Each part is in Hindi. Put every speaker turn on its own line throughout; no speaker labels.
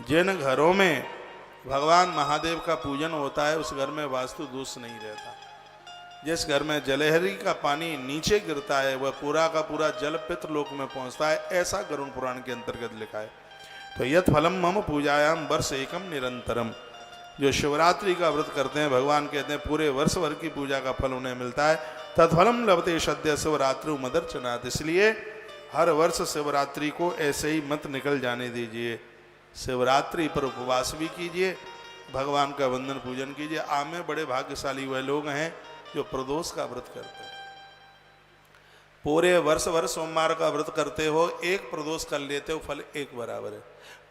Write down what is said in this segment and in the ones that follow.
जिन घरों में भगवान महादेव का पूजन होता है उस घर में वास्तु दोष नहीं रहता। जिस घर में जलहरी का पानी नीचे गिरता है वह पूरा का पूरा जल पितृलोक में पहुंचता है, ऐसा गरुड़ पुराण के अंतर्गत लिखा है। तो यथ फलम मम पूजायाम वर्ष एकम निरंतरम, जो शिवरात्रि का व्रत करते हैं भगवान कहते हैं पूरे वर्ष भर की पूजा का फल उन्हें मिलता है। तत्फलम लभते सद्य शिवरात्रि मदर्चनात्, इसलिए हर वर्ष शिवरात्रि को ऐसे ही मत निकल जाने दीजिए। शिवरात्रि पर उपवास भी कीजिए, भगवान का वंदन पूजन कीजिए। आप में बड़े भाग्यशाली वह लोग हैं जो प्रदोष का व्रत करते हैं। पूरे वर्ष भर सोमवार का व्रत करते हो, एक प्रदोष कर लेते हो, फल एक बराबर है।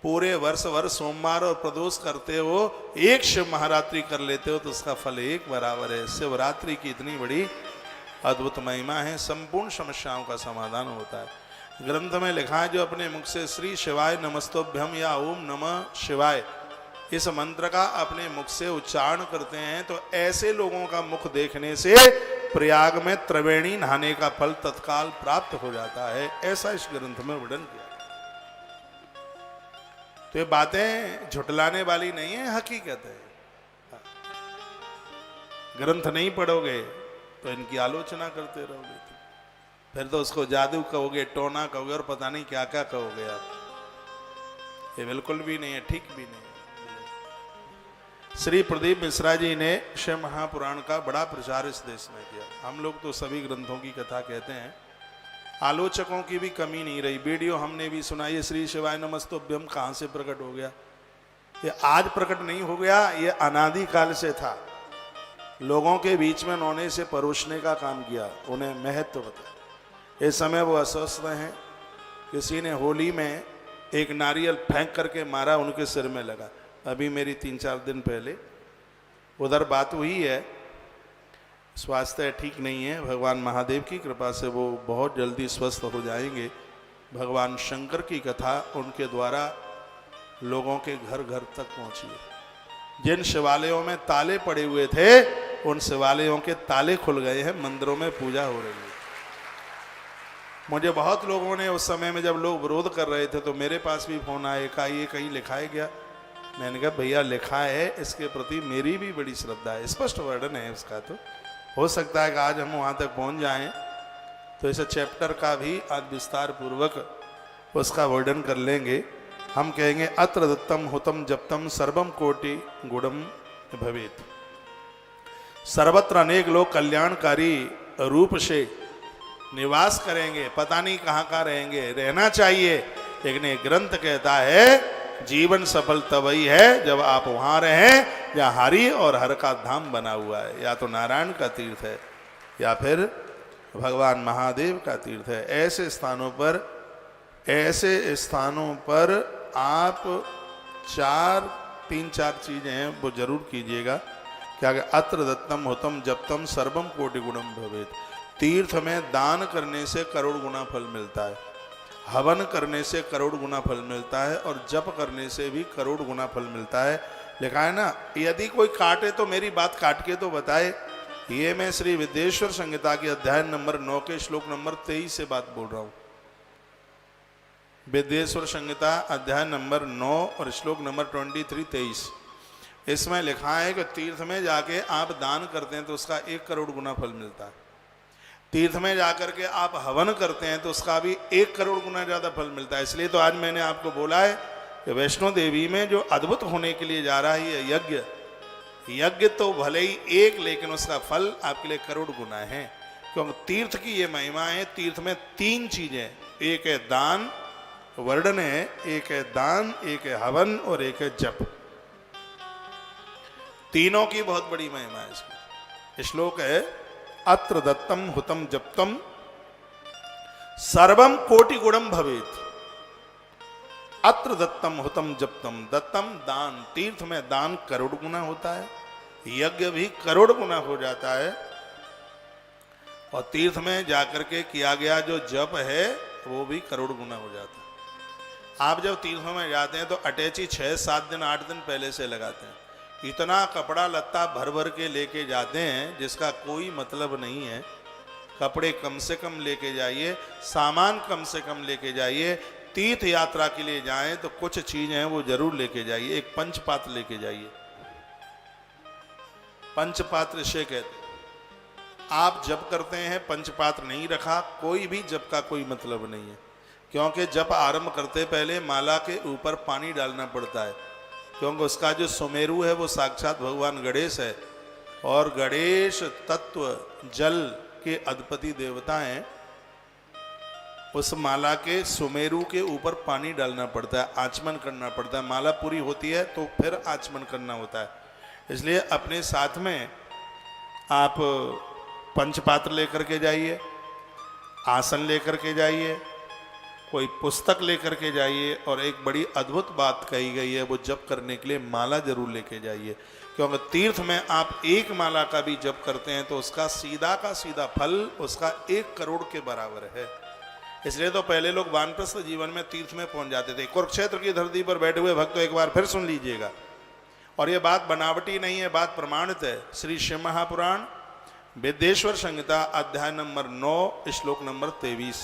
पूरे वर्ष भर सोमवार और प्रदोष करते हो, एक शिव महारात्रि कर लेते हो तो उसका फल एक बराबर है। शिवरात्रि की इतनी बड़ी अद्भुत महिमा है, संपूर्ण समस्याओं का समाधान होता है। ग्रंथ में लिखा है जो अपने मुख से श्री शिवाय नमस्तोभ्यम या ओम नमः शिवाय इस मंत्र का अपने मुख से उच्चारण करते हैं तो ऐसे लोगों का मुख देखने से प्रयाग में त्रिवेणी नहाने का फल तत्काल प्राप्त हो जाता है, ऐसा इस ग्रंथ में वर्णन किया। तो ये बातें झुटलाने वाली नहीं है, हकीकत है। ग्रंथ नहीं पढ़ोगे तो इनकी आलोचना करते रहोगे, फिर तो उसको जादू कहोगे, टोना कहोगे और पता नहीं क्या क्या कहोगे आप। ये बिल्कुल भी नहीं है, ठीक भी नहीं है। श्री प्रदीप मिश्रा जी ने शिव महापुराण का बड़ा प्रचार इस देश में किया। हम लोग तो सभी ग्रंथों की कथा कहते हैं, आलोचकों की भी कमी नहीं रही। वीडियो हमने भी सुना, ये श्री शिवाय नमस्तोभ्यम कहाँ से प्रकट हो गया? ये आज प्रकट नहीं हो गया, ये अनादि काल से था। लोगों के बीच में उन्होंने इसे परोसने का काम किया, उन्हें महत्व बताया। इस समय वो अस्वस्थ हैं, किसी ने होली में एक नारियल फेंक करके मारा, उनके सिर में लगा। अभी मेरी 3-4 दिन पहले उधर बात हुई है, स्वास्थ्य ठीक नहीं है। भगवान महादेव की कृपा से वो बहुत जल्दी स्वस्थ हो जाएंगे। भगवान शंकर की कथा उनके द्वारा लोगों के घर घर तक पहुंची है। जिन शिवालयों में ताले पड़े हुए थे उन शिवालयों के ताले खुल गए हैं, मंदिरों में पूजा हो रही है। मुझे बहुत लोगों ने उस समय में जब लोग विरोध कर रहे थे तो मेरे पास भी फोन आए, का ये कहीं लिखा है क्या? मैंने कहा भैया लिखा है, इसके प्रति मेरी भी बड़ी श्रद्धा है, स्पष्ट वर्णन है उसका। तो हो सकता है कि आज हम वहाँ तक पहुँच जाएं तो इस चैप्टर का भी आज विस्तार पूर्वक उसका वर्णन कर लेंगे। हम कहेंगे अत्र दत्तम हुतम जप्तम सर्वम कोटि गुणम भवेत। सर्वत्र अनेक लोग कल्याणकारी रूप से निवास करेंगे, पता नहीं कहाँ कहाँ रहेंगे, रहना चाहिए, लेकिन एक ग्रंथ कहता है जीवन सफल तभी है जब आप वहां रहें जहाँ हरि और हर का धाम बना हुआ है। या तो नारायण का तीर्थ है या फिर भगवान महादेव का तीर्थ है। ऐसे स्थानों पर आप 3-4 चीजें हैं वो जरूर कीजिएगा। क्या अत्र दत्तम हुतम जप्तम सर्वम कोटि गुणम भवेत। तीर्थ में दान करने से करोड़ गुना फल मिलता है, हवन करने से करोड़ गुना फल मिलता है और जप करने से भी करोड़ गुना फल मिलता है। लिखा है ना, यदि कोई काटे तो मेरी बात काट के तो बताए। ये मैं श्री विद्येश्वर संहिता के अध्याय नंबर 9 के श्लोक नंबर 23 से बात बोल रहा हूँ। विद्येश्वर संहिता अध्याय नंबर 9 और श्लोक नंबर 23-23, इसमें लिखा है कि तीर्थ में जाके आप दान करते हैं तो उसका 1 करोड़ गुना फल मिलता है। तीर्थ में जाकर के आप हवन करते हैं तो उसका भी 1 करोड़ गुना ज़्यादा फल मिलता है। इसलिए तो आज मैंने आपको बोला है कि वैष्णो देवी में जो अद्भुत होने के लिए जा रहा है ये यज्ञ तो भले ही एक, लेकिन उसका फल आपके लिए करोड़ गुना है। क्योंकि तीर्थ की ये महिमा है। तीर्थ में 3 चीजें, एक है दान, वर्णन है, एक है दान, एक है हवन और एक है जप। तीनों की बहुत बड़ी महिमा है इसकी। श्लोक है अत्र दत्तम हुतम जप्तम सर्वम कोटि गुणम भवेत। अत्र दत्तम हुतम जप्तम, दत्तम दान, तीर्थ में दान करोड़ गुना होता है, यज्ञ भी करोड़ गुना हो जाता है, और तीर्थ में जाकर के किया गया जो जप है वो भी करोड़ गुना हो जाता है। आप जब तीर्थों में जाते हैं तो अटैची 6-7 दिन 8 दिन पहले से लगाते हैं। इतना कपड़ा लत्ता भर भर के लेके जाते हैं जिसका कोई मतलब नहीं है। कपड़े कम से कम लेके जाइए, सामान कम से कम लेके जाइए, तीर्थ यात्रा के लिए जाएं तो कुछ चीजें हैं वो जरूर लेके जाइए। एक पंचपात्र लेके जाइए। पंचपात्र इसे कहते हैं। आप जप करते हैं, पंचपात्र नहीं रखा, कोई भी जप का कोई मतलब नहीं है, क्योंकि जप आरंभ करते पहले माला के ऊपर पानी डालना पड़ता है, क्योंकि उसका जो सुमेरु है वो साक्षात भगवान गणेश है, और गणेश तत्व जल के अधिपति देवता हैं। उस माला के सुमेरु के ऊपर पानी डालना पड़ता है, आचमन करना पड़ता है। माला पूरी होती है तो फिर आचमन करना होता है। इसलिए अपने साथ में आप पंचपात्र लेकर के जाइए, आसन लेकर के जाइए, कोई पुस्तक लेकर के जाइए, और एक बड़ी अद्भुत बात कही गई है, वो जप करने के लिए माला जरूर लेके जाइए, क्योंकि तीर्थ में आप एक माला का भी जप करते हैं तो उसका सीधा का सीधा फल उसका 1 करोड़ के बराबर है। इसलिए तो पहले लोग वानप्रस्थ जीवन में तीर्थ में पहुंच जाते थे। कुरुक्षेत्र की धरती पर बैठे हुए भक्त एक बार फिर सुन लीजिएगा, और ये बात बनावटी नहीं है, बात प्रमाणित है। श्री शिव महापुराण विद्येश्वर संहिता अध्याय नंबर 9 श्लोक नंबर 23,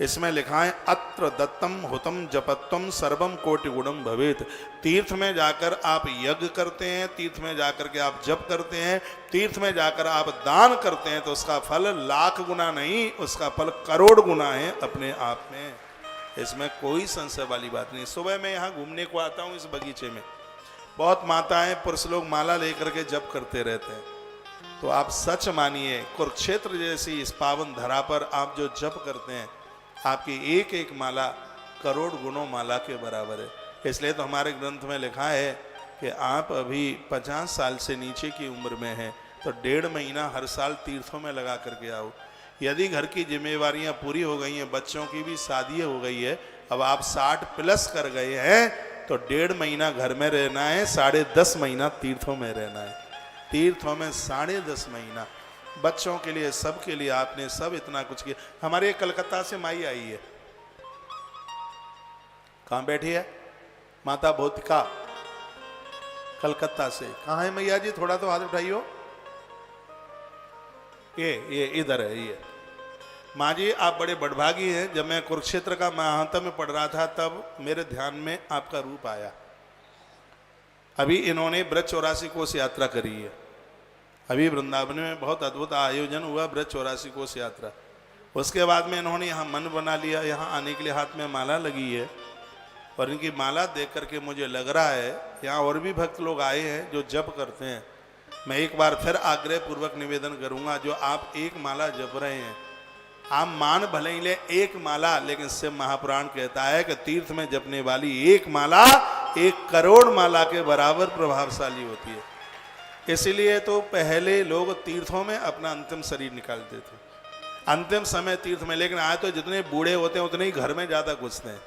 इसमें लिखा है, अत्र दत्तम हुतम जपत्वम सर्वम कोटि गुणम भवेत। तीर्थ में जाकर आप यज्ञ करते हैं, तीर्थ में जाकर के आप जप करते हैं, तीर्थ में जाकर आप दान करते हैं तो उसका फल 1,00,000 गुना नहीं, उसका फल करोड़ गुना है अपने आप में। इसमें कोई संशय वाली बात नहीं। सुबह मैं यहाँ घूमने को आता हूँ इस बगीचे में, बहुत माताएं पुरुष लोग माला लेकर के जप करते रहते हैं। तो आप सच मानिए, कुरुक्षेत्र जैसी इस पावन धरा पर आप जो जप करते हैं, आपकी एक एक माला करोड़ गुणों माला के बराबर है। इसलिए तो हमारे ग्रंथ में लिखा है कि आप अभी 50 साल से नीचे की उम्र में हैं तो 1.5 महीना हर साल तीर्थों में लगा करके आओ। यदि घर की जिम्मेवारियां पूरी हो गई हैं, बच्चों की भी शादी हो गई है, अब आप 60 प्लस कर गए हैं तो 1.5 महीना घर में रहना है, 10.5 महीना तीर्थों में रहना है। तीर्थों में 10.5 महीना बच्चों के लिए, सबके लिए आपने सब इतना कुछ किया। हमारे कलकत्ता से माई आई है, कहां बैठी है? माता भौतिका, कलकत्ता से। कहां है मैया जी? थोड़ा तो हाथ उठाइयो। ये इधर है। ये माँ जी, आप बड़े बड़भागी हैं। जब मैं कुरुक्षेत्र का महात्म्य में पढ़ रहा था तब मेरे ध्यान में आपका रूप आया। अभी इन्होंने ब्रज 84 कोस यात्रा करी है। अभी वृंदावन में बहुत अद्भुत आयोजन हुआ ब्रज 84 कोस यात्रा। उसके बाद में इन्होंने यहाँ मन बना लिया, यहाँ आने के लिए हाथ में माला लगी है, और इनकी माला देख करके मुझे लग रहा है यहाँ और भी भक्त लोग आए हैं जो जप करते हैं। मैं एक बार फिर आग्रह पूर्वक निवेदन करूँगा, जो आप एक माला जप रहे हैं, आप मान भले ही ले एक माला, लेकिन शिव महापुराण कहता है कि तीर्थ में जपने वाली एक माला 1 करोड़ माला के बराबर प्रभावशाली होती है। इसीलिए तो पहले लोग तीर्थों में अपना अंतिम शरीर निकालते थे, अंतिम समय तीर्थ में। लेकिन आज तो जितने बूढ़े होते हैं उतने ही घर में ज़्यादा घुसते हैं।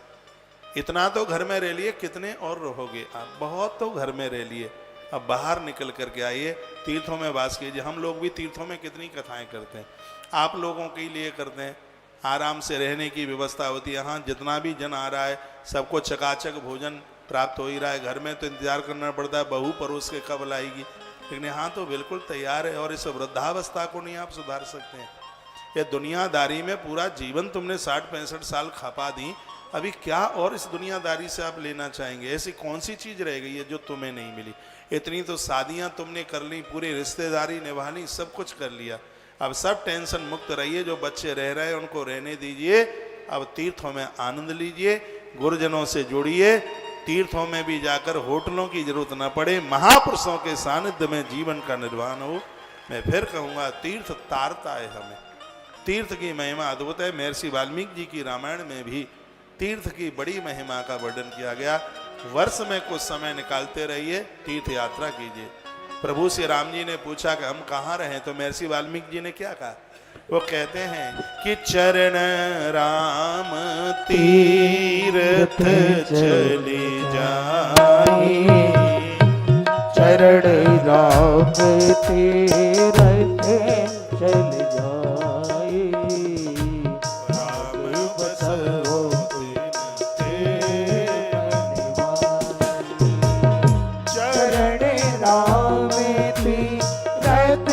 इतना तो घर में रह लिए, कितने और रहोगे आप? बहुत तो घर में रह लिए, अब बाहर निकल करके आइए, तीर्थों में वास कीजिए। हम लोग भी तीर्थों में कितनी कथाएं करते हैं, आप लोगों के लिए करते हैं। आराम से रहने की व्यवस्था होती है। यहाँ जितना भी जन आ रहा है सबको चकाचक भोजन प्राप्त हो ही रहा है। घर में तो इंतजार करना पड़ता है बहू परोस के कब लाएगी, लेकिन यहाँ तो बिल्कुल तैयार है। और इस वृद्धावस्था को नहीं आप सुधार सकते हैं। ये दुनियादारी में पूरा जीवन तुमने 60-65 साल खपा दी, अभी क्या और इस दुनियादारी से आप लेना चाहेंगे? ऐसी कौन सी चीज़ रह गई है जो तुम्हें नहीं मिली? इतनी तो शादियाँ तुमने कर ली, पूरी रिश्तेदारी निभा ली, सब कुछ कर लिया। अब सब टेंशन मुक्त रहिए। जो बच्चे रह रहे हैं उनको रहने दीजिए। अब तीर्थों में आनंद लीजिए, गुरुजनों से जुड़िए। तीर्थों में भी जाकर होटलों की जरूरत न पड़े, महापुरुषों के सानिध्य में जीवन का निर्वाण हो। मैं फिर कहूँगा, तीर्थ तारता है हमें। तीर्थ की महिमा अद्भुत है। महर्षि वाल्मीकि जी की रामायण में भी तीर्थ की बड़ी महिमा का वर्णन किया गया। वर्ष में कुछ समय निकालते रहिए, तीर्थ यात्रा कीजिए। प्रभु श्री राम जी ने पूछा कि हम कहाँ रहें, तो महर्षि वाल्मीकि जी ने क्या कहा? वो कहते हैं कि चरण राम तीर्थ चले जाए,
चरण राम तीर्थ चले जाए,
राम बसो
चरण राम तीर्थ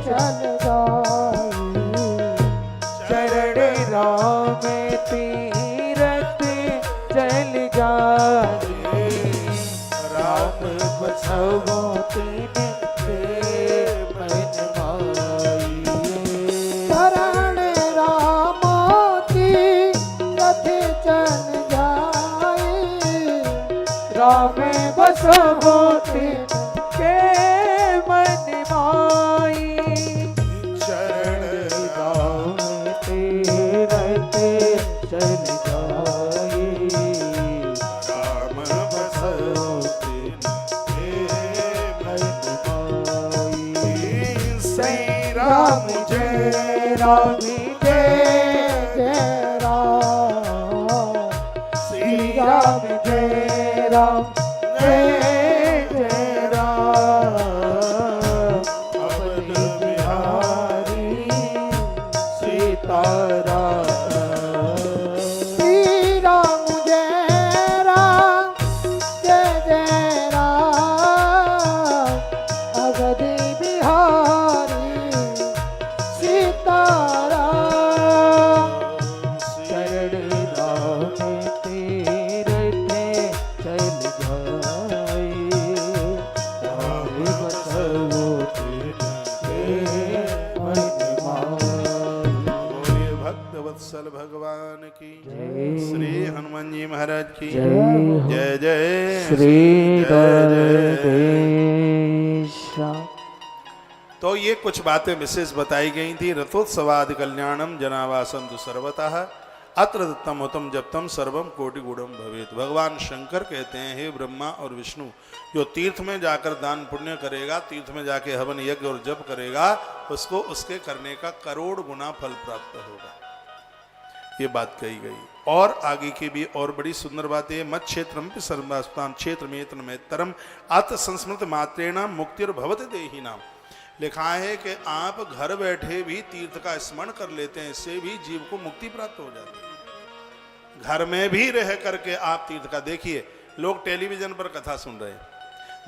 चल जाए, चरण राम तीर्थ बसवो तिनके मन माई। शरण राम तीरथ चल जाए, राम बसवो तिनके मन माई।
चरण
राम तीरथ चल जाए,
राम बसवो तिनके मन
माई।
श्री राम जय
राम जय राम, श्री राम जय राम जय राम। अवध बिहारी सीताराम, श्री राम जय राम जय राम। अवध बिहारी सीताराम, शरण राम तीरथ चल जाए, राम बसवो तिनके मन माई।
बोलिए भक्त वत्सल भगवान की
जय।
श्री हनुमान जी महाराज की
जय हो।
जय जय
श्री
जय जय।
गणेश।
तो ये कुछ बातें विशेष बताई गई थी। रथोत्सवादि कल्याणम जनावासन तु सर्वतः अत्र दत्तम उत्तम जप्तम सर्वम कोटि गुणम भवेत। भगवान शंकर कहते हैं, हे ब्रह्मा और विष्णु, जो तीर्थ में जाकर दान पुण्य करेगा, तीर्थ में जाके हवन यज्ञ और जप करेगा, उसको उसके करने का करोड़ गुना फल प्राप्त होगा। ये बात कही गई। और आगे की भी और बड़ी सुंदर बात है। मत क्षेत्रम सर्वास्तान क्षेत्र में तरम अत संस्मृत मात्रेण मुक्तिर्भवत देहिनाम। लिखा है कि आप घर बैठे भी तीर्थ का स्मरण कर लेते हैं, इससे भी जीव को मुक्ति प्राप्त हो जाती है। घर में भी रह करके आप तीर्थ का देखिए। लोग टेलीविजन पर कथा सुन रहे हैं,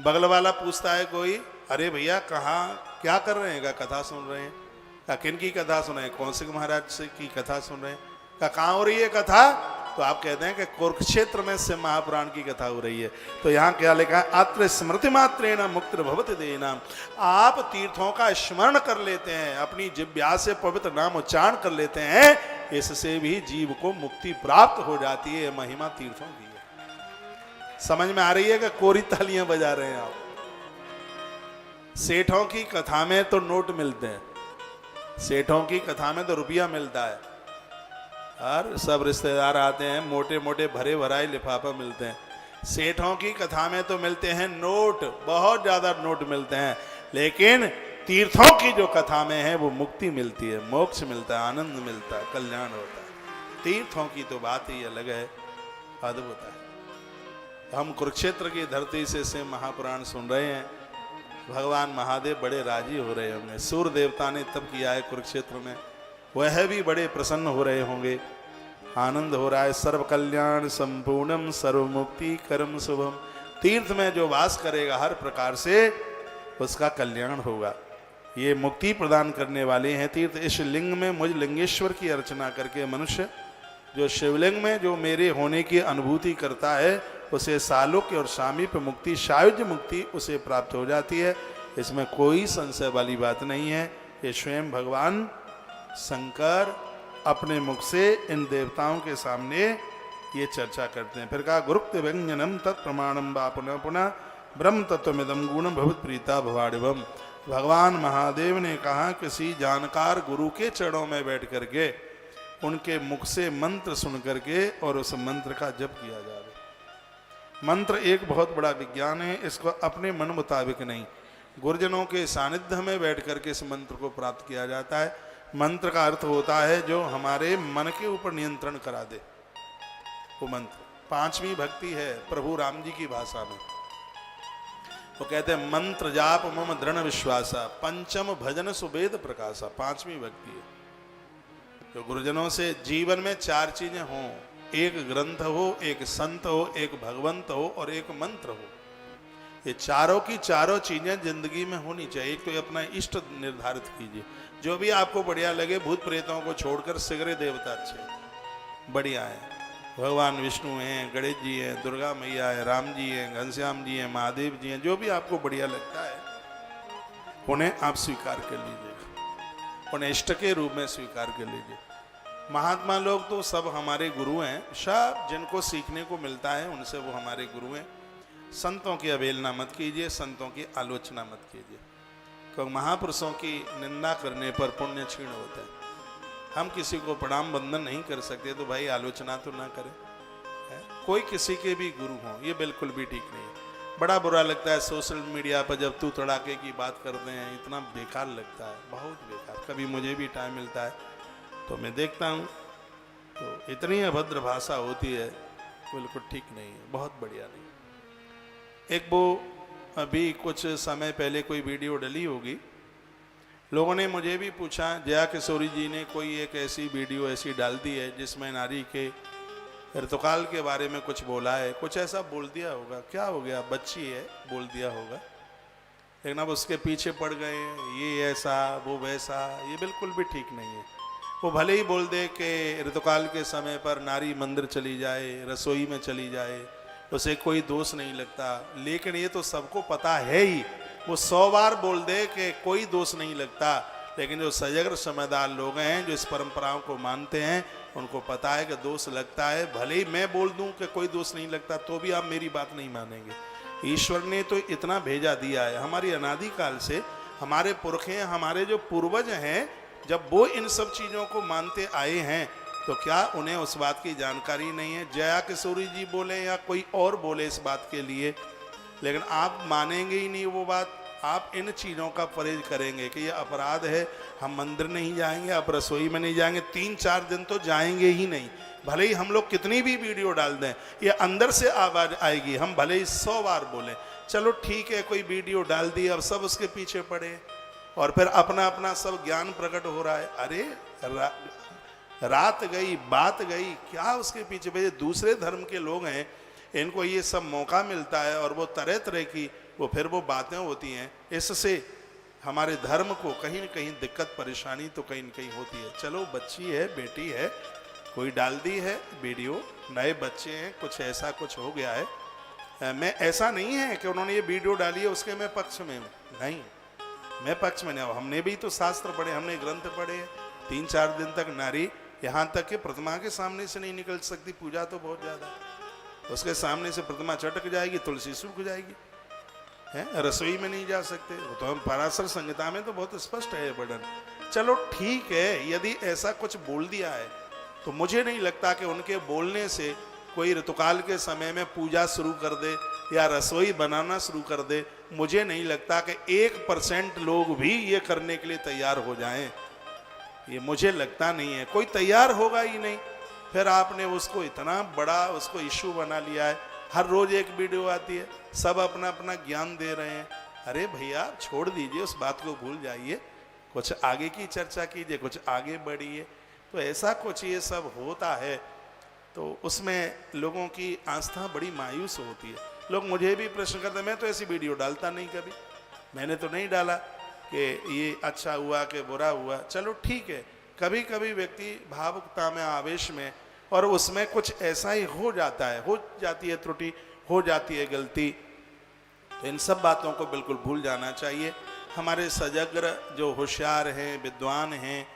बगल वाला पूछता है कोई, अरे भैया कहाँ क्या कर रहे हैं? का कथा सुन रहे हैं। का किन की कथा सुन रहे हैं? कौशिक महाराज से की कथा सुन रहे हैं। का कहाँ हो रही है कथा? तो आप कहते हैं कि कुरुक्षेत्र में से महापुराण की कथा हो रही है। तो यहाँ क्या लिखा है? अत्र स्मृति मात्रेण मुक्तिर्भवति देहिनाम। आप तीर्थों का स्मरण कर लेते हैं, अपनी जिह्वा से पवित्र नाम उच्चारण कर लेते हैं, इससे भी जीव को मुक्ति प्राप्त हो जाती है। ये महिमा तीर्थों की है। समझ में आ रही है कि कोरी तालियां बजा रहे हैं आप? सेठों की कथा में तो नोट मिलते हैं, सेठों की कथा में तो रुपया मिलता है, और सब रिश्तेदार आते हैं, मोटे मोटे भरे भराए लिफाफा मिलते हैं। सेठों की कथा में तो मिलते हैं नोट, बहुत ज्यादा नोट मिलते हैं, लेकिन तीर्थों की जो कथा में है वो मुक्ति मिलती है, मोक्ष मिलता है, आनंद मिलता है, कल्याण होता है। तीर्थों की तो बात ही अलग है, अद्भुत है। हम कुरुक्षेत्र की धरती से महापुराण सुन रहे हैं। भगवान महादेव बड़े राजी हो रहे होंगे। सूर्य देवता ने तप किया है कुरुक्षेत्र में, वह भी बड़े प्रसन्न हो रहे होंगे, आनंद हो रहा है। सर्व कल्याण संपूर्णम सर्व मुक्ति कर्म शुभम। तीर्थ में जो वास करेगा हर प्रकार से उसका कल्याण होगा। ये मुक्ति प्रदान करने वाले हैं तीर्थ। इस लिंग में मुझ लिंगेश्वर की अर्चना करके मनुष्य जो शिवलिंग में जो मेरे होने की अनुभूति करता है, उसे सालोक्य और सामीप्य मुक्ति, सायुज्य मुक्ति उसे प्राप्त हो जाती है। इसमें कोई संशय वाली बात नहीं है। ये स्वयं भगवान शंकर अपने मुख से इन देवताओं के सामने ये चर्चा करते हैं। फिर कहा गुरुक्त व्यंजनम तत्प्रमाणम वा पुनः पुनः ब्रह्म तत्वमिदम गुणम भवत प्रीता भवाडिवम। भगवान महादेव ने कहा किसी जानकार गुरु के चरणों में बैठ करके उनके मुख से मंत्र सुन करके और उस मंत्र का जप किया जाए। मंत्र एक बहुत बड़ा विज्ञान है, इसको अपने मन मुताबिक नहीं, गुरुजनों के सानिध्य में बैठ करके इस मंत्र को प्राप्त किया जाता है। मंत्र का अर्थ होता है जो हमारे मन के ऊपर नियंत्रण करा दे, वो मंत्र। पांचवी भक्ति है प्रभु राम जी की भाषा में, वो कहते हैं मंत्र जाप मम दृढ़ विश्वासा, पंचम भजन सुवेद प्रकाशा। पांचवी भक्ति है। तो गुरुजनों से जीवन में चार चीजें हों, एक ग्रंथ हो, एक संत हो, एक भगवंत हो और एक मंत्र हो। ये चारों की चारों चीजें जिंदगी में होनी चाहिए। एक तो अपना इष्ट निर्धारित कीजिए, जो भी आपको बढ़िया लगे। भूत प्रेतों को छोड़कर सिगरे देवता अच्छे बढ़िया है, भगवान विष्णु हैं, गणेश जी हैं, दुर्गा मैया है, राम जी हैं, घनश्याम जी हैं, महादेव जी हैं, जो भी आपको बढ़िया लगता है उन्हें आप स्वीकार कर लीजिएगा, उन्हें इष्ट के रूप में स्वीकार कर लीजिए। महात्मा लोग तो सब हमारे गुरु हैं, सब जिनको सीखने को मिलता है उनसे वो हमारे गुरु हैं। संतों की अवहेलना मत कीजिए, संतों की आलोचना मत कीजिए, क्योंकि महापुरुषों की निंदा करने पर पुण्य क्षीण होता है। हम किसी को प्रणाम बंदन नहीं कर सकते तो भाई आलोचना तो ना करें, है? कोई किसी के भी गुरु हों, ये बिल्कुल भी ठीक नहीं है। बड़ा बुरा लगता है सोशल मीडिया पर जब तू तड़ाके की बात करते हैं, इतना बेकार लगता है, बहुत बेकार। कभी मुझे भी टाइम मिलता है तो मैं देखता हूँ, तो इतनी अभद्र भाषा होती है, बिल्कुल ठीक नहीं है, बहुत बढ़िया नहीं। एक वो अभी कुछ समय पहले कोई वीडियो डली होगी, लोगों ने मुझे भी पूछा, जया किशोरी जी ने कोई एक ऐसी वीडियो ऐसी डाल दी है जिसमें नारी के ऋतुकाल के बारे में कुछ बोला है, कुछ ऐसा बोल दिया होगा, क्या हो गया, बच्ची है बोल दिया होगा, लेकिन अब उसके पीछे पड़ गए ये ऐसा वो वैसा, ये बिल्कुल भी ठीक नहीं है। वो भले ही बोल दे कि ऋतुकाल के समय पर नारी मंदिर चली जाए, रसोई में चली जाए, उसे कोई दोष नहीं लगता, लेकिन ये तो सबको पता है ही। वो 100 बार बोल दे कि कोई दोष नहीं लगता, लेकिन जो सजग समझदार लोग हैं, जो इस परंपराओं को मानते हैं, उनको पता है कि दोष लगता है। भले ही मैं बोल दूं कि कोई दोष नहीं लगता तो भी आप मेरी बात नहीं मानेंगे। ईश्वर ने तो इतना भेजा दिया है, हमारी अनादि काल से हमारे पुरख हैं, हमारे जो पूर्वज हैं, जब वो इन सब चीज़ों को मानते आए हैं तो क्या उन्हें उस बात की जानकारी नहीं है? जया किशोरी जी बोले या कोई और बोले इस बात के लिए, लेकिन आप मानेंगे ही नहीं वो बात। आप इन चीज़ों का परहेज करेंगे कि ये अपराध है, हम मंदिर नहीं जाएंगे, आप रसोई में नहीं जाएंगे, 3-4 दिन तो जाएंगे ही नहीं। भले ही हम लोग कितनी भी वीडियो डाल दें, ये अंदर से आवाज़ आएगी, हम भले ही 100 बार बोलें, चलो ठीक है कोई वीडियो डाल दी, अब सब उसके पीछे पड़े और फिर अपना अपना सब ज्ञान प्रकट हो रहा है। अरे रात गई बात गई, क्या उसके पीछे? भाई दूसरे धर्म के लोग हैं, इनको ये सब मौका मिलता है और वो तरह तरह की वो बातें होती हैं, इससे हमारे धर्म को कहीं न कहीं दिक्कत परेशानी तो कहीं न कहीं होती है। चलो बच्ची है, बेटी है, कोई डाल दी है वीडियो, नए बच्चे हैं, कुछ ऐसा कुछ हो गया है। मैं ऐसा नहीं है कि उन्होंने ये वीडियो डाली है उसके मैं पक्ष में हूँ, नहीं, मैं पक्ष में नहीं। हमने भी तो शास्त्र पढ़े, हमने ग्रंथ पढ़े, 3-4 दिन तक नारी यहाँ तक कि प्रतिमा के सामने से नहीं निकल सकती, पूजा तो बहुत ज़्यादा, उसके सामने से प्रतिमा चटक जाएगी, तुलसी सूख जाएगी, है, रसोई में नहीं जा सकते। वो तो हम पराशर संहिता में तो बहुत स्पष्ट है वर्णन। चलो ठीक है, यदि ऐसा कुछ बोल दिया है तो मुझे नहीं लगता कि उनके बोलने से कोई ऋतुकाल के समय में पूजा शुरू कर दे या रसोई बनाना शुरू कर दे। मुझे नहीं लगता कि 1% लोग भी ये करने के लिए तैयार हो जाएं, ये मुझे लगता नहीं है, कोई तैयार होगा ही नहीं। फिर आपने उसको इतना बड़ा उसको इशू बना लिया है, हर रोज एक वीडियो आती है, सब अपना अपना ज्ञान दे रहे हैं। अरे भैया छोड़ दीजिए, उस बात को भूल जाइए, कुछ आगे की चर्चा कीजिए, कुछ आगे बढ़िए। तो ऐसा कुछ ये सब होता है तो उसमें लोगों की आस्था बड़ी मायूस होती है। लोग मुझे भी प्रश्न करते, मैं तो ऐसी वीडियो डालता नहीं, कभी मैंने तो नहीं डाला कि ये अच्छा हुआ कि बुरा हुआ। चलो ठीक है, कभी कभी व्यक्ति भावुकता में, आवेश में, और उसमें कुछ ऐसा ही हो जाता है, हो जाती है त्रुटि, हो जाती है गलती, तो इन सब बातों को बिल्कुल भूल जाना चाहिए। हमारे सजग्र जो होशियार हैं, विद्वान हैं,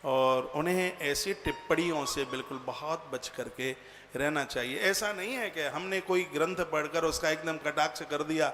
और उन्हें ऐसी टिप्पणियों से बिल्कुल बहुत बच करके रहना चाहिए। ऐसा नहीं है कि हमने कोई ग्रंथ पढ़कर उसका एकदम कटाक्ष कर दिया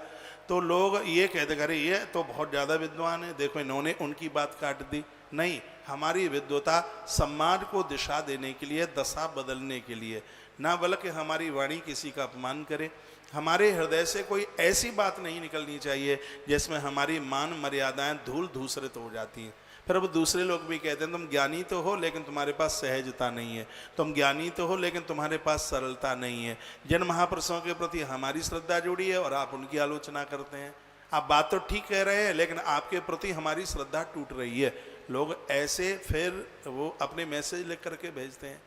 तो लोग ये कहते अरे ये तो बहुत ज़्यादा विद्वान है, देखो इन्होंने उनकी बात काट दी। नहीं, हमारी विद्वता समाज को दिशा देने के लिए, दशा बदलने के लिए, ना बल्कि हमारी वाणी किसी का अपमान करे। हमारे हृदय से कोई ऐसी बात नहीं निकलनी चाहिए जिसमें हमारी मान मर्यादाएं धूल धूसरित हो जाती हैं। फिर अब दूसरे लोग भी कहते हैं तुम ज्ञानी तो हो लेकिन तुम्हारे पास सहजता नहीं है, तुम ज्ञानी तो हो लेकिन तुम्हारे पास सरलता नहीं है। जिन महापुरुषों के प्रति हमारी श्रद्धा जुड़ी है और आप उनकी आलोचना करते हैं। आप बात तो ठीक कह रहे हैं लेकिन आपके प्रति हमारी श्रद्धा टूट रही है। लोग ऐसे फिर वो अपने मैसेज लिख करके भेजते हैं।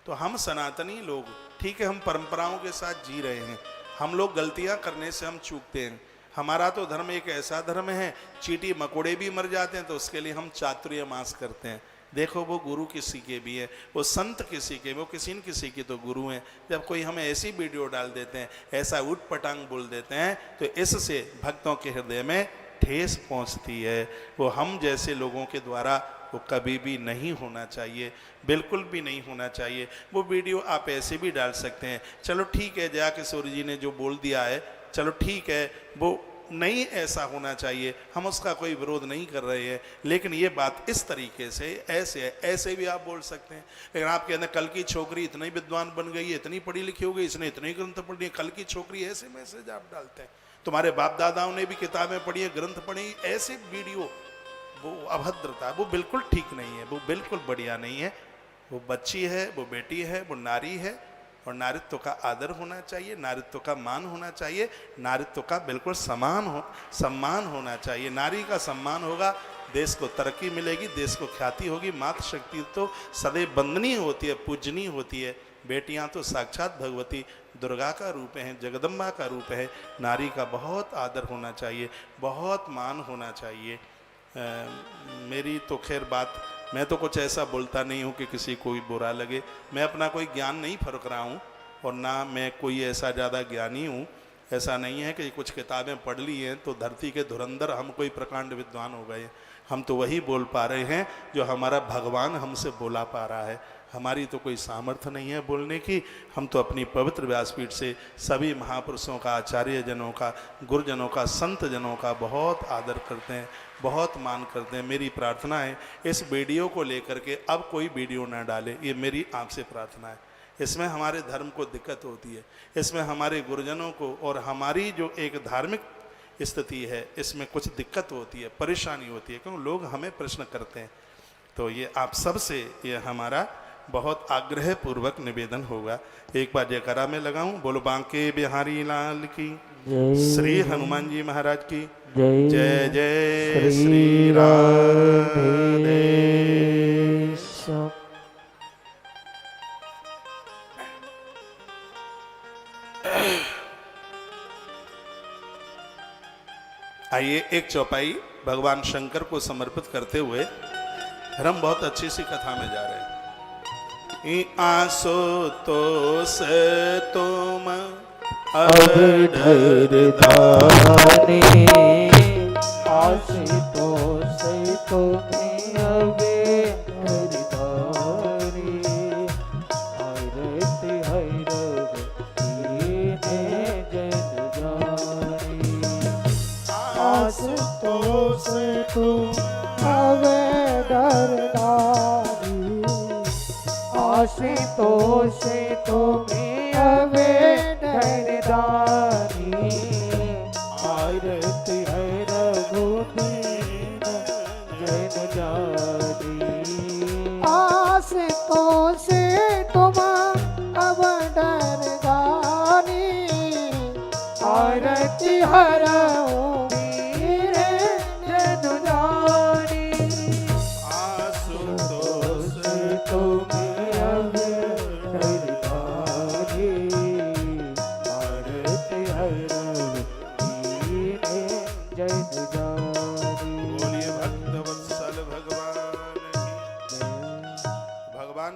तो हम सनातनी लोग, ठीक है, हम परंपराओं के साथ जी रहे हैं, हम लोग गलतियां करने से हम चूकते हैं। हमारा तो धर्म एक ऐसा धर्म है, चींटी मकोड़े भी मर जाते हैं तो उसके लिए हम चातुर्य मास करते हैं, देखो वो गुरु किसी के भी हैं, वो संत किसी के, वो किसी न किसी के तो गुरु हैं। जब कोई हमें ऐसी वीडियो डाल देते हैं, ऐसा उठ पटांग बोल देते हैं, तो इससे भक्तों के हृदय में ठेस पहुंचती है। वो हम जैसे लोगों के द्वारा वो कभी भी नहीं होना चाहिए, बिल्कुल भी नहीं होना चाहिए। वो वीडियो आप ऐसे भी डाल सकते हैं, चलो ठीक है, जया किशोर जी ने जो बोल दिया है, चलो ठीक है, वो नहीं ऐसा होना चाहिए, हम उसका कोई विरोध नहीं कर रहे हैं, लेकिन ये बात इस तरीके से ऐसे भी आप बोल सकते हैं। लेकिन आप कहते हैं कल की छोकरी इतनी विद्वान बन गई है, इतनी पढ़ी लिखी हो गई, इसने इतने ग्रंथ पढ़ लिए, कल की छोकरी, ऐसे मैसेज आप डालते हैं। तुम्हारे बाप दादाओं ने भी किताबें पढ़ी है, ग्रंथ पढ़ी, ऐसे वीडियो, वो अभद्रता, वो बिल्कुल ठीक नहीं है, वो बिल्कुल बढ़िया नहीं है। वो बच्ची है, वो बेटी है, वो नारी है, और नारित्व का आदर होना चाहिए, नारित्व का मान होना चाहिए, नारित्व का बिल्कुल सम्मान होना चाहिए। नारी का सम्मान होगा, देश को तरक्की मिलेगी, देश को ख्याति होगी। मातृशक्ति तो सदैव वंदनीय होती है, पूजनीय होती है। बेटियां तो साक्षात भगवती दुर्गा का रूप है, जगदम्बा का रूप है। नारी का बहुत आदर होना चाहिए, बहुत मान होना चाहिए। मेरी तो खैर बात, मैं तो कुछ ऐसा बोलता नहीं हूँ कि किसी को भी बुरा लगे। मैं अपना कोई ज्ञान नहीं फर्क रहा हूँ, और ना मैं कोई ऐसा ज़्यादा ज्ञानी हूँ। ऐसा नहीं है कि कुछ किताबें पढ़ ली हैं तो धरती के धुरंधर हम कोई प्रकांड विद्वान हो गए। हम तो वही बोल पा रहे हैं जो हमारा भगवान हमसे बोला पा रहा है। हमारी तो कोई सामर्थ्य नहीं है बोलने की। हम तो अपनी पवित्र व्यासपीठ से सभी महापुरुषों का, आचार्य जनों का, गुरुजनों का, संत जनों का बहुत आदर करते हैं, बहुत मान करते हैं। मेरी प्रार्थना है इस वीडियो को लेकर के अब कोई वीडियो ना डाले, ये मेरी आपसे प्रार्थना है। इसमें हमारे धर्म को दिक्कत होती है, इसमें हमारे गुरुजनों को और हमारी जो एक धार्मिक स्थिति है, इसमें कुछ दिक्कत होती है, परेशानी होती है, क्योंकि लोग हमें प्रश्न करते हैं। तो ये आप सबसे ये हमारा बहुत आग्रह पूर्वक निवेदन होगा। एक बार जयकारा में लगाऊं, बोलो बांके बिहारी लाल की, श्री हनुमान जी महाराज की जय। जय श्री राधे। आइए एक चौपाई भगवान शंकर को समर्पित करते हुए हम बहुत अच्छी सी कथा में जा रहे हैं। आसो तो से तुम
अब डर दाने, आशुतोष तुम्हें अबे डर दाने, हरत हरव कीने जन जाने। आशुतोष तुम अबे डर दाने, आशुतोष तुम्हें अबे डरदानी, आरत है रघुदीन जन जानी। आशुतोष तुम अब डरदानी, आरत हर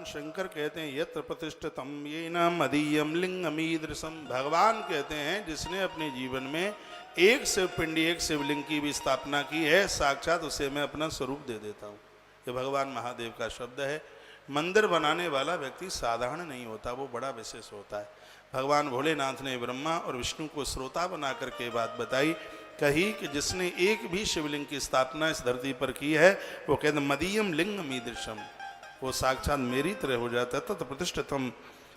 शंकर कहते हैं यत्र प्रतिष्ठितम येन मदीयम लिंगमीदृशम। भगवान कहते हैं जिसने अपने जीवन में एक शिवपिंडी, एक शिवलिंग की भी स्थापना की है, साक्षात उसे मैं अपना स्वरूप दे देता हूँ। ये भगवान महादेव का शब्द है। मंदिर बनाने वाला व्यक्ति साधारण नहीं होता, वो बड़ा विशेष होता है। भगवान भोलेनाथ ने ब्रह्मा और विष्णु को श्रोता बना करके बात बताई, कही कि जिसने एक भी शिवलिंग की स्थापना इस धरती पर की है, वो कहते मदीयम लिंगमीदृशम, वो साक्षात मेरी तरह हो जाता है। तत् प्रतिष्ठितम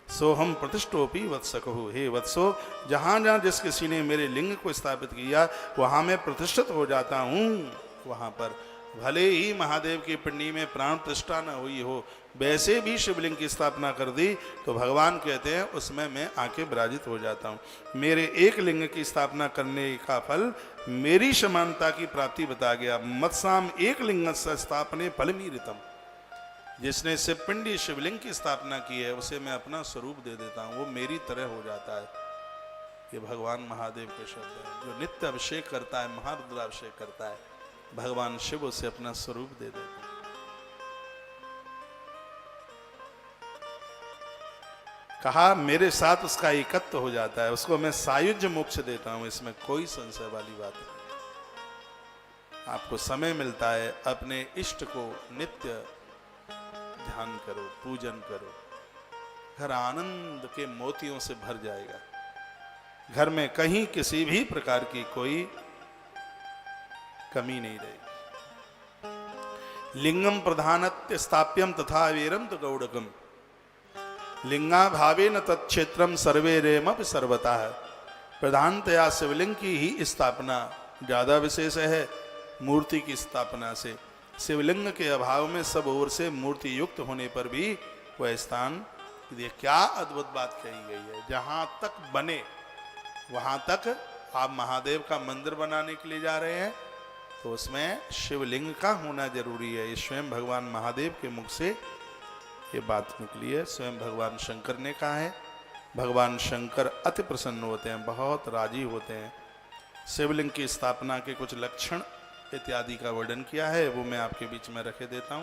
सोहम प्रतिष्ठोपी वत्सकहु। हे वत्सो, जहाँ जहाँ जिस किसी ने मेरे लिंग को स्थापित किया वहाँ मैं प्रतिष्ठित हो जाता हूँ। वहाँ पर भले ही महादेव की पिंडी में प्राण प्रतिष्ठा न हुई हो, वैसे भी शिवलिंग की स्थापना कर दी तो भगवान कहते हैं उसमें मैं आके विराजित हो जाता हूँ। मेरे एक लिंग की स्थापना करने का फल मेरी समानता की प्राप्ति बता गया। मत्साम एक लिंग स्थापने फलमीरितम। जिसने शिवपिंडी शिवलिंग की स्थापना की है उसे मैं अपना स्वरूप दे देता हूँ, वो मेरी तरह हो जाता है। ये भगवान महादेव के शब्द है। जो नित्य अभिषेक करता है, महारुद्राभिषेक करता है, भगवान शिव उसे अपना स्वरूप दे देते हैं। कहा मेरे साथ उसका एकत्व हो जाता है, उसको मैं सायुज्य मोक्ष देता हूं, इसमें कोई संशय वाली बात नहीं। आपको समय मिलता है, अपने इष्ट को नित्य ध्यान करो, पूजन करो, घर आनंद के मोतियों से भर जाएगा। घर में कहीं किसी भी प्रकार की कोई कमी नहीं रहेगी। लिंगम प्रधानत्य स्थाप्यम तथा वीरम तो गौड़कम लिंगा भावे न तत्क्षेत्रम सर्वे रेमप सर्वता है। प्रधानतया शिवलिंग की ही स्थापना ज्यादा विशेष है मूर्ति की स्थापना से। शिवलिंग के अभाव में सब ओर से मूर्ति युक्त होने पर भी वह स्थान, ये क्या अद्भुत बात कही गई है, जहां तक बने वहां तक आप महादेव का मंदिर बनाने के लिए जा रहे हैं तो उसमें शिवलिंग का होना जरूरी है। ये स्वयं भगवान महादेव के मुख से ये बात निकली है, स्वयं भगवान शंकर ने कहा है। भगवान शंकर अति प्रसन्न होते हैं, बहुत राजी होते हैं। शिवलिंग की स्थापना के कुछ लक्षण इत्यादि का वर्णन किया है, वो मैं आपके बीच में रखे देता हूँ।